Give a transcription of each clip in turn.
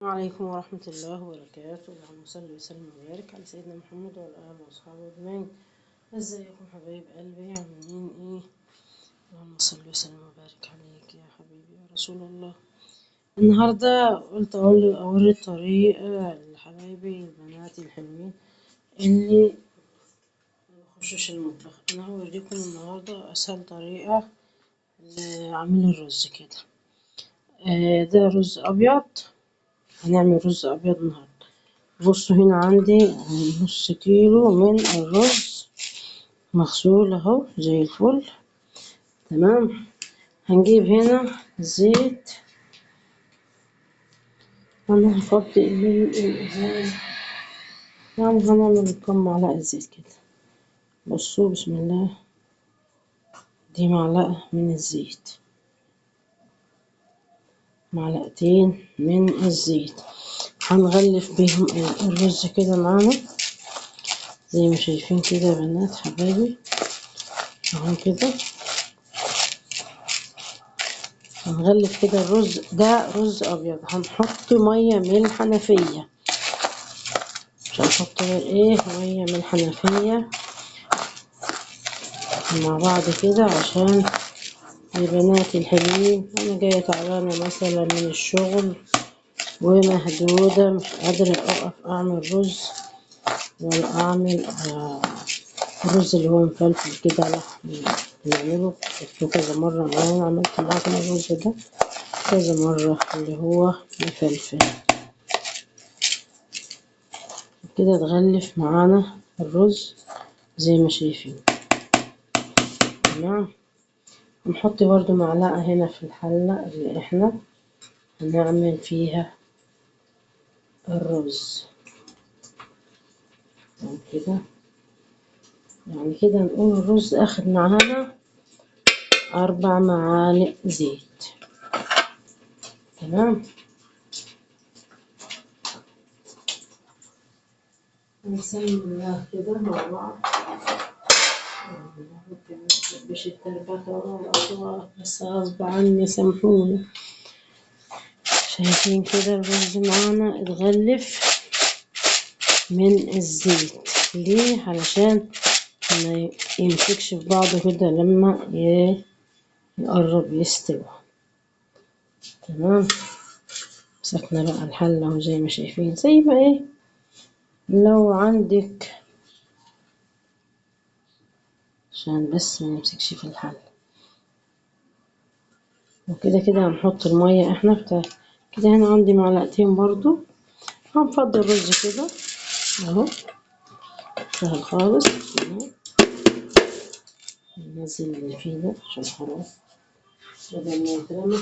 عليكم ورحمة الله وبركاته. اللهم صل وسلم وبارك على سيدنا محمد وعلى آله وأصحابه أجمعين. ازيكم حبايب قلبي، عاملين ايه؟ اللهم صل وسلم وبارك عليك يا حبيبي يا رسول الله. النهاردة قلت أوري طريقة لحبايبي البنات الحلوين اللي مبيخشوش المطبخ. أنا هوريكم النهاردة أسهل طريقة لعمل الرز كده. ده رز أبيض، هنعمل رز أبيض النهاردة. بصوا هنا عندي نص كيلو من الرز مغسول اهو زي الفل. تمام. هنجيب هنا زيت، انا هفضي الازاز، يعني هنعمل كم معلقة زيت كده. بصوا بسم الله، دي معلقة من الزيت، معلقتين من الزيت. هنغلف بيهم الرز كده معانا زي ما شايفين كده يا بنات حبايبي اهو كده. هنغلف كده الرز ده رز ابيض. هنحط ميه من الحنفيه، مش هنحط غير ميه من الحنفيه مع بعض كده عشان البنات الحلوين. انا جايه تعبانه مثلا من الشغل ومهدوده، مش قادره اقف اعمل رز ولا اعمل الرز اللي هو مفلفل كده لحم بنعمله. شفتوه كذا مره معانا، عملت معاكم الرز ده كذا مرة اللي هو مفلفل كده. تغلف معانا الرز زي ما شايفين. تمام. هنحط برضو معلقة هنا في الحلة اللي احنا هنعمل فيها الرز كده. يعني كده نقول الرز اخد معانا 4 معالق زيت. تمام. نسمي الله كده مع بعض. مش التربات ولا الأصوات، بس غصب عني سامحوني. شايفين كده الرز معانا اتغلف من الزيت. ليه؟ علشان ما يمسكش في بعضه كده لما يقرب يستوي. تمام. مسكنا بقى الحلة وزي ما شايفين، زي ما لو عندك، عشان بس ما يمسكش في الحلة. وكده كده هنحط المية احنا بتاع كده. هنا عندي معلقتين برضو. هنفضي الرز كده اهو، سهل خالص. ننزل اللي فيه ده عشان خلاص بدل ما يترمى.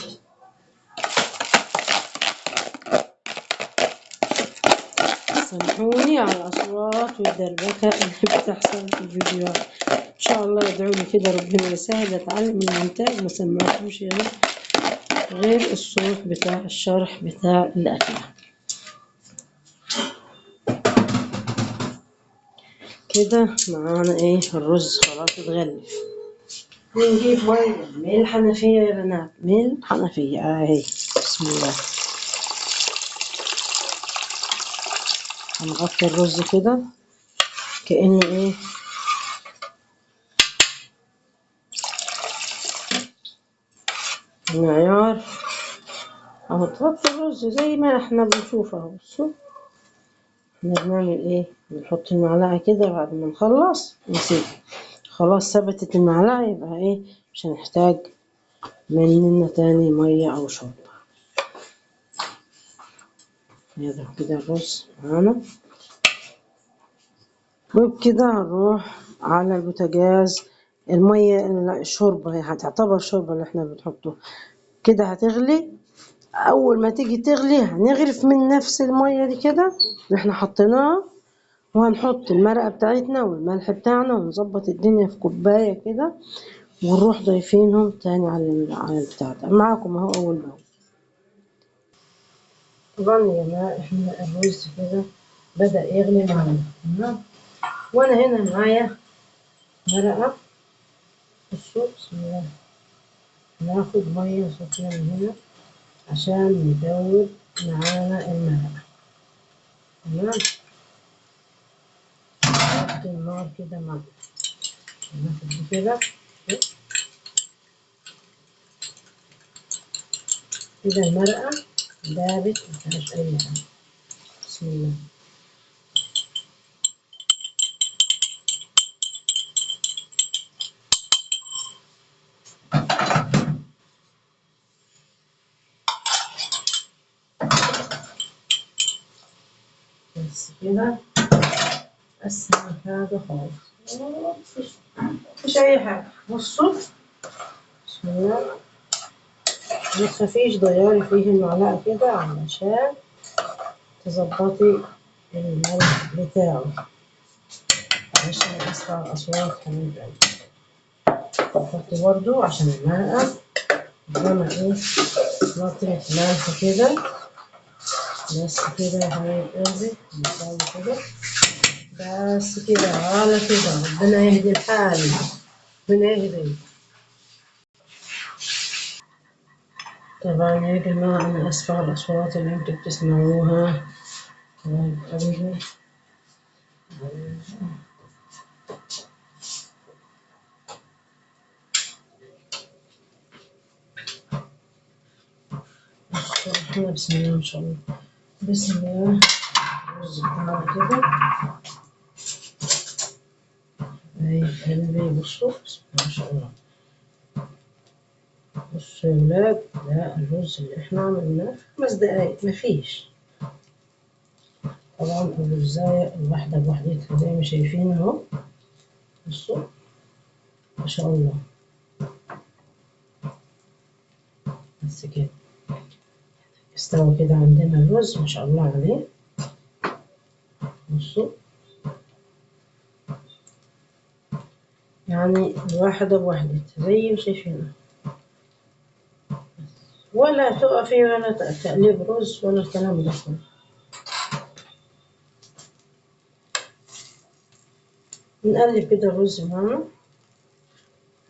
سامحوني على الأصوات والدربكة اللي بتحصل في الفيديوهات. إن شاء الله يدعوني كده ربنا يسهل أتعلم المونتاج، ما سمعتوش غير الصوت بتاع الشرح بتاع الأكلة. كده معانا الرز خلاص اتغلف. نجيب مية من الحنفية يا بنات، من الحنفية اهي. بسم الله. هنغطي الرز كده كأنه المعيار اهو. تغطي الرز زي ما احنا بنشوف اهو. بصوا احنا بنعمل بنحط المعلقة كده بعد ما نخلص نسيب. خلاص ثبتت المعلقة، يبقى مش هنحتاج مننا تاني مية او شرب. نضرب كده الرز معانا، وبكده هنروح على البوتاجاز. المية الشوربة هتعتبر شوربة اللي احنا بنحطه كده هتغلي. اول ما تيجي تغلي هنغرف من نفس المية دي كده اللي احنا حطيناها، وهنحط المرقة بتاعتنا والملح بتاعنا ونظبط الدنيا في كوباية كده، ونروح ضايفينهم تاني على البتاع ده معاكم اهو اول باول. طبعا يا جماعة احنا الرز كده بدأ يغلي معانا. تمام. وانا هنا معايا مرقة. بصوا بسم الله، ناخد مية سخنة من هنا عشان ندوب معانا المرقة. النار كده مع ناخد دي كده كده المرقة دابت مفيهاش أي حاجة. بسم الله. بس كده أسهل حاجة خالص، مفيش أي حاجة. بصوا بسم الله، متخافيش ضيعي فيه المعلقة كده علشان تظبطي الملح بتاعه. عشان أسمع الأصوات حبيب قلبي. حطي برضو عشان المرقة إنما إيه نطرة ملح كده. بس كده يا حبيب قلبي نسوي كده. بس كده على كده. ربنا يهدي الحال، ربنا يهدي. طبعا يا جماعة أنا آسفة على الأصوات اللي انتوا بتسمعوها. حبيب قلبي احنا بسم الله ما شاء الله. بسم الله. الرز بتاعنا كده. حبيب قلبي بصوا بسم الله ما شاء الله. بصوا يا ولاد، ده الرز اللي احنا عملناه في 5 دقايق مفيش. طبعا الرزاية الواحدة بوحدتها زي ما شايفين اهو. بصوا ما شاء الله. بس كده استوى كده عندنا الرز ما شاء الله عليه. بصوا يعني الواحدة بوحدتها زي ما شايفين، ولا تقفي ولا تقليب رز ولا الكلام ده كله. نقلب كده الرز معانا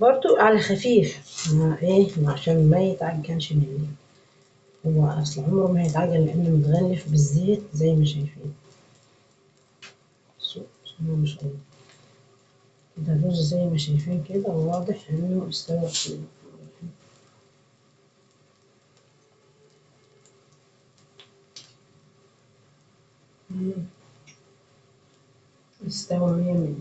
برضو على خفيف مع ايه عشان ما يتعجنش مني. هو اصلا عمره ما هيتعجن لانه متغلف بالزيت زي ما شايفين. بسم الله ما شاء الله. كده الرز زي ما شايفين كده واضح انه استوى كده. استوى 100.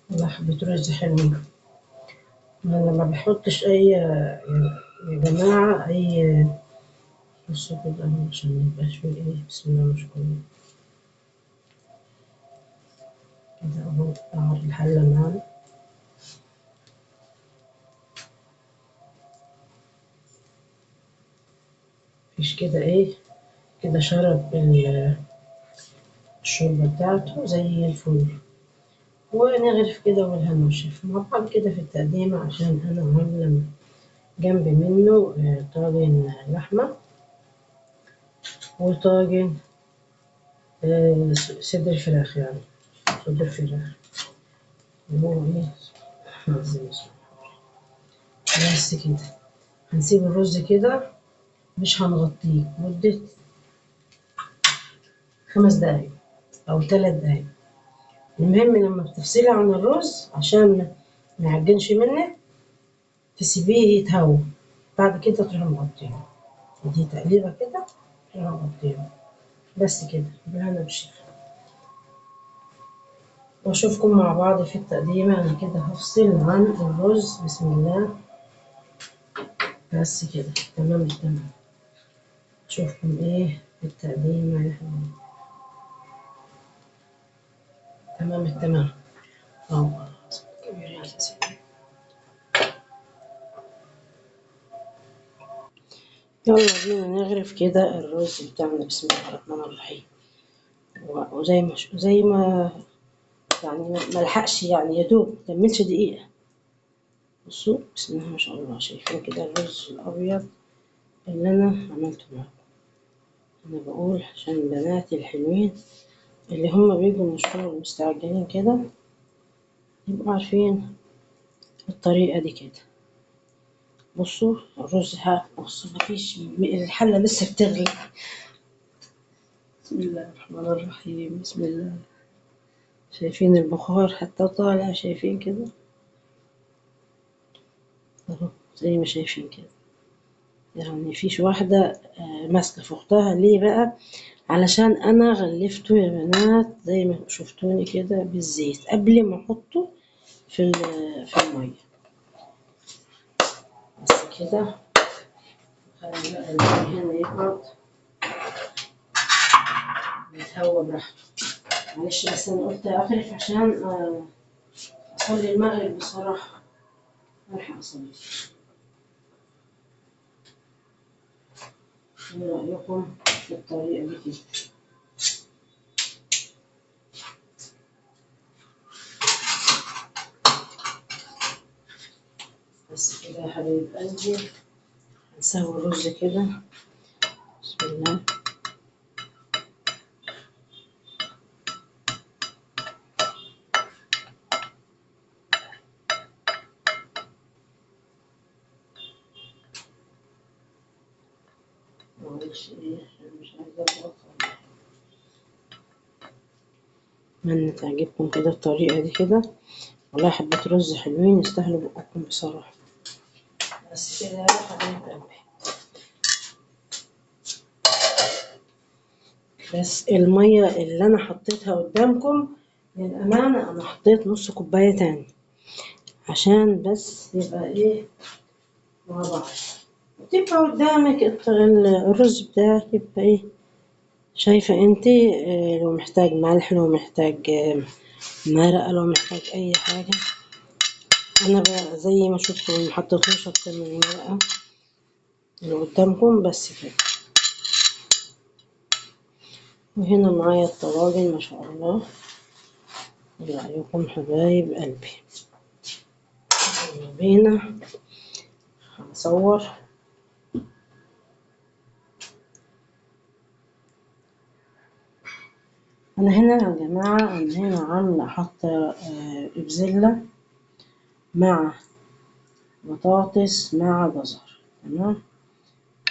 والله حبة رز حلوين. أنا ما بحطش أي يا جماعة أي. بصوا كده أهو عشان ميبقاش فيه إيه. بسم الله ما شاء الله. كده أهو قعر الحلة معانا. مفيش كده إيه كده شرب الشوربة بتاعته زي الفل. ونغرف كده والهنا والشفا مع بعض كده في التقديمة عشان أنا عاملة جنب منه طاجن لحمة وطاجن صدر فراخ يعني صدر فراخ. وهو إيه بس كده. هنسيب الرز كده مش هنغطيه مدة 5 دقايق أو 3 دقايق. المهم لما بتفصلي عن الرز عشان ما يعجنش منك تسيبيه يتهوى. بعد كده تروحي مغطيه. دي تقليبة كده تروحي مغطيه. بس كده بالهنا بالشفا. واشوفكم مع بعض في التقديمة. انا كده هفصل عن الرز بسم الله. بس كده تمام التمام. اشوفكم ايه في التقديمة يا حبيبي. تمام التمام. اه يلا بينا نغرف كده الرز بتاعنا بسم الله الرحمن الرحيم. زي ما يعني ملحقش يعني يا دوب مكملش دقيقة. بصوا بسم الله ما شاء الله، شايفين كده الرز الأبيض اللي أنا عملته معاكم. أنا بقول عشان بناتي الحلوين اللي هما بيجوا من الشغل مستعجلين كده يبقوا عارفين الطريقة دي كده. بصوا الرز بصوا مفيش، الحلة لسه بتغلي. بسم الله الرحمن الرحيم، بسم الله. شايفين البخار حتى طالع، شايفين كده اهو زي ما شايفين كده. يعني مفيش واحدة ماسكة في أختها. ليه بقى؟ علشان أنا غلفته يا بنات زي ما شفتوني كده بالزيت قبل ما أحطه في المية. بس كده خلي بقى الماء هنا يبرد يتهوى براحته. معلش بس أنا قلت أغرف عشان أصلي المغرب بصراحة، ألحق أصلي. إيه رأيكم في الطريقة دي كده؟ بس كده يا حبايب قلبي، هنسوي الرز كده. بسم الله. معلش ايه عشان مش عايزة اضغط. اتمنى تعجبكم كده الطريقة دي كده، والله حبة رز حلوين يستاهلوا بقكم بصراحة. بس كده يا حبايب قلبي. بس المية اللي انا حطيتها قدامكم للأمانة انا حطيت نص كوباية تاني عشان بس يبقى ايه مع بعض، وتبقى قدامك الرز بتاعك يبقى ايه. شايفة انتي لو محتاج ملح، لو محتاج مرقة، لو محتاج اي حاجة. انا بقى زي ما شفتوا محطتوش اكتر من المرقة اللي قدامكم بس كده. وهنا معايا الطواجن ما شاء الله. ايه رأيكم حبايب قلبي؟ بينا هنصور. انا هنا يا جماعة، انا هنا عاملة حاطة بزلة مع بطاطس مع جزر. تمام.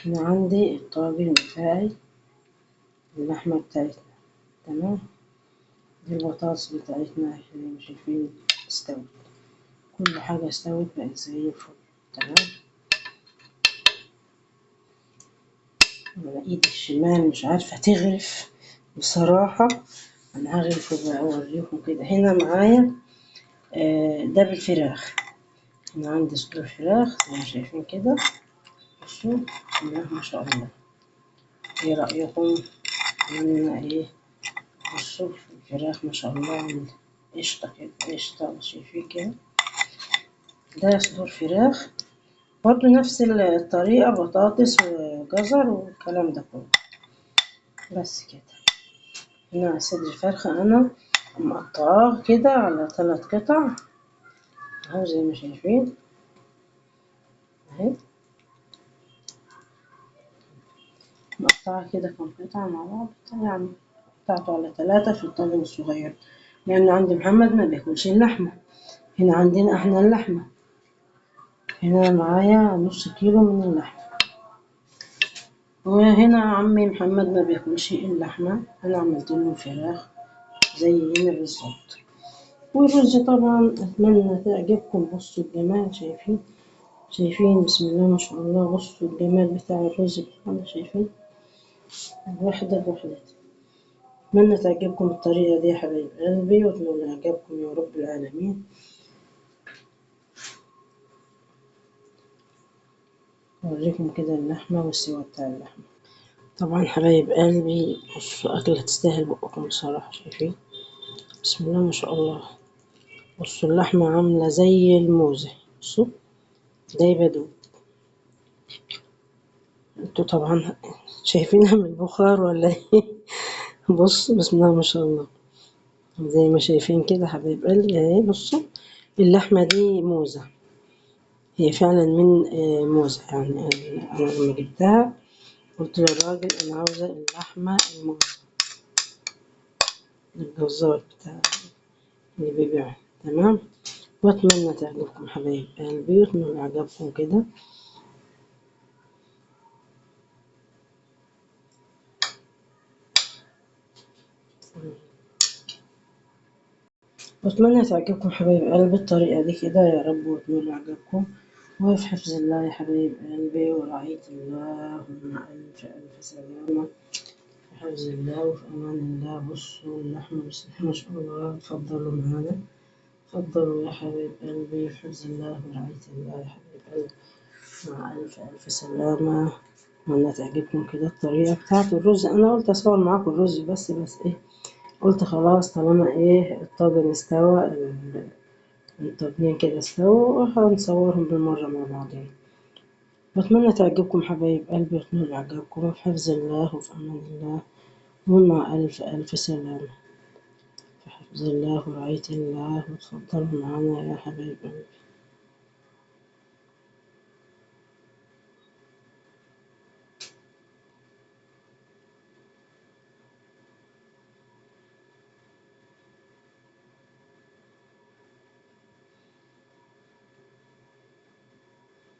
هنا عندي الطاجن بتاعي، اللحمة بتاعتنا. تمام. دي البطاطس بتاعتنا زي ما شايفين استوت، كل حاجة استوت بقت زي الفل. تمام. أنا إيدي الشمال مش عارفة تغرف بصراحة. أنا هغرف وأوريكم كده. هنا معايا ده بالفراخ. هنا عندي صدور فراخ زي ما شايفين كده. بصوا بسم الله ما شاء الله. ايه رأيكم؟ عملنا ايه؟ بصوا الفراخ ما شاء الله قشطة كده، قشطة شايفين كده. ده صدور فراخ برضو نفس الطريقة، بطاطس وجزر والكلام ده كله. بس كده. هنا صدر الفرخة أنا مقطعاه كده على 3 قطع اهو زي ما شايفين اهي. مقطعة كده كام قطعة مع بعض، يعني قطعته على 3 في الطاجن الصغير، لأن عندي محمد ما بياكلش اللحمة. هنا عندنا احنا اللحمة. هنا معايا نص كيلو من اللحمة. وهنا عمي محمد ما بياكلش اللحمة، أنا عملت له فراخ زي هنا بالظبط. والرز طبعا أتمنى تعجبكم. بصوا الجمال، شايفين؟ شايفين بسم الله ما شاء الله. بصوا الجمال بتاع الرز بتاعنا، شايفين؟ واحدة بواحدة. أتمنى تعجبكم الطريقة دي يا حبايب قلبي، وأتمنى يعجبكم يا رب العالمين. أوريكم كده اللحمة والسوا بتاع اللحمة. طبعا حبايب قلبي بصوا أكلة تستاهل بقكم بصراحة. شايفين؟ بسم الله ما شاء الله. بصوا اللحمة عاملة زي الموزة. بصوا دايبة دوب. انتوا طبعا شايفينها من البخار ولا ايه؟ بصوا بسم الله ما شاء الله. زي ما شايفين كده حبايب قلبي اهي. بصوا اللحمة دي موزة. هي فعلا من موزة يعني. أنا لما جبتها قلت للراجل أنا عاوزة اللحمة الموزة، الجزار بتاع اللي بيبيعها. تمام. وأتمنى تعجبكم حبايب قلبي، وأتمنى إعجابكم كده. وأتمنى تعجبكم حبايب قلبي الطريقة دي كده يا رب، وأتمنى إعجابكم. وفي حفظ الله يا حبايب قلبي ورعاية الله، مع ألف ألف سلامة. في حفظ الله وفي أمان الله. بصوا اللحمة بسم الله ما شاء الله. اتفضلوا معانا، اتفضلوا يا حبايب قلبي. في حفظ الله ورعاية الله يا حبايب قلبي، مع ألف ألف سلامة. أتمنى تعجبكم كده الطريقة بتاعت الرز. أنا قلت أصور معاكم الرز بس إيه، قلت خلاص طالما إيه الطاجن استوى، الطاجنين كده استووا، هنصورهم بالمرة مع بعضين. بتمنى تعجبكم حبايب قلبي، وأتمنى إعجابكم. في حفظ الله وفي أمان الله، ومع ألف ألف سلامة. في حفظ الله ورعاية الله. وتفضلوا معنا يا حبايب قلبي.